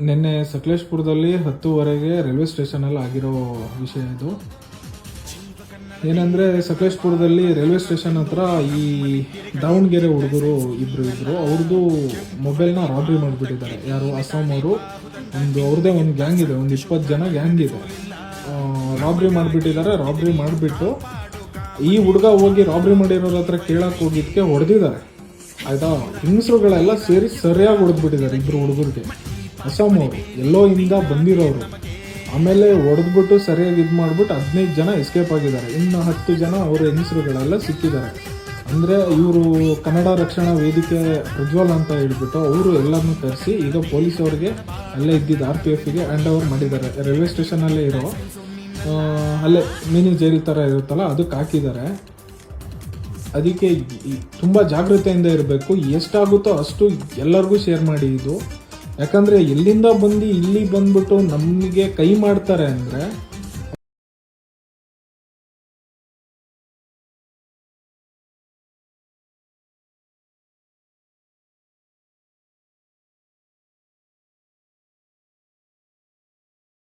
ನಿನ್ನೆ ಸಕಲೇಶ್ಪುರದಲ್ಲಿ 10:15 ರೈಲ್ವೆ ಸ್ಟೇಷನಲ್ಲಿ ಆಗಿರೋ ವಿಷಯ ಇದು. ಏನಂದರೆ ಸಕಲೇಶ್ಪುರದಲ್ಲಿ ರೈಲ್ವೆ ಸ್ಟೇಷನ್ ಹತ್ರ ಈ ದಾವಣಗೆರೆ ಹುಡುಗರು ಇಬ್ಬರು ಇದ್ದರು. ಅವ್ರದ್ದು ಮೊಬೈಲ್ನ ರಾಬ್ರಿ ಮಾಡಿಬಿಟ್ಟಿದ್ದಾರೆ. ಯಾರು ಅಸ್ಸಾಂ ಅವರು. ಅವ್ರದ್ದೇ ಒಂದು ಗ್ಯಾಂಗ್ ಇದೆ, ಒಂದು 20 ಜನ ಗ್ಯಾಂಗ್ ಇದೆ. ರಾಬ್ರಿ ಮಾಡಿಬಿಟ್ಟಿದ್ದಾರೆ. ರಾಬ್ರಿ ಮಾಡಿಬಿಟ್ಟು ಈ ಹುಡುಗ ಹೋಗಿ ರಾಬ್ರಿ ಮಾಡಿರೋರ ಹತ್ರ ಕೇಳಕ್ಕೆ ಹೋಗಿದ್ದಕ್ಕೆ ಹೊಡೆದಿದ್ದಾರೆ. ಆಯಿತಾ, ಹೆಂಗಸರುಗಳೆಲ್ಲ ಸೇರಿ ಸರಿಯಾಗಿ ಹೊಡೆದ್ಬಿಟ್ಟಿದ್ದಾರೆ ಇಬ್ಬರು ಹುಡುಗರಿಗೆ. ಅಸ್ಸಾಂ ಅವರು ಎಲ್ಲೋ ಇಂದ ಬಂದಿರೋರು. ಆಮೇಲೆ ಹೊಡೆದ್ಬಿಟ್ಟು ಸರಿಯಾಗಿ ಇದು ಮಾಡಿಬಿಟ್ಟು 15 ಜನ ಎಸ್ಕೇಪ್ ಆಗಿದ್ದಾರೆ. ಇನ್ನು 10 ಜನ ಅವರ ಹೆಂಗಸರುಗಳೆಲ್ಲ ಸಿಕ್ಕಿದ್ದಾರೆ. ಅಂದರೆ ಇವರು ಕನ್ನಡ ರಕ್ಷಣಾ ವೇದಿಕೆ ಪ್ರಜ್ವಲ್ ಅಂತ ಹೇಳ್ಬಿಟ್ಟು ಅವರು ಎಲ್ಲರನ್ನೂ ತರಿಸಿ ಈಗ ಪೊಲೀಸ್ ಅವ್ರಿಗೆ ಅಲ್ಲೇ ಇದ್ದಿದ್ದು RPFಗೆ ಹ್ಯಾಂಡ್ ಓವರ್ ಮಾಡಿದ್ದಾರೆ. ರೈಲ್ವೆ ಸ್ಟೇಷನಲ್ಲೇ ಇರೋ ಅಲ್ಲೇ ಮಿನಿ ಜೈಲ್ ಥರ ಇರುತ್ತಲ್ಲ ಅದಕ್ಕೆ ಹಾಕಿದ್ದಾರೆ. ಅದಕ್ಕೆ ತುಂಬ ಜಾಗೃತೆಯಿಂದ ಇರಬೇಕು. ಎಷ್ಟಾಗುತ್ತೋ ಅಷ್ಟು ಎಲ್ಲರಿಗೂ ಶೇರ್ ಮಾಡಿ ಇದು. ಯಾಕಂದರೆ ಎಲ್ಲಿಂದ ಬಂದು ಇಲ್ಲಿ ಬಂದ್ಬಿಟ್ಟು ನಮಗೆ ಕೈ ಮಾಡ್ತಾರೆ ಅಂದರೆ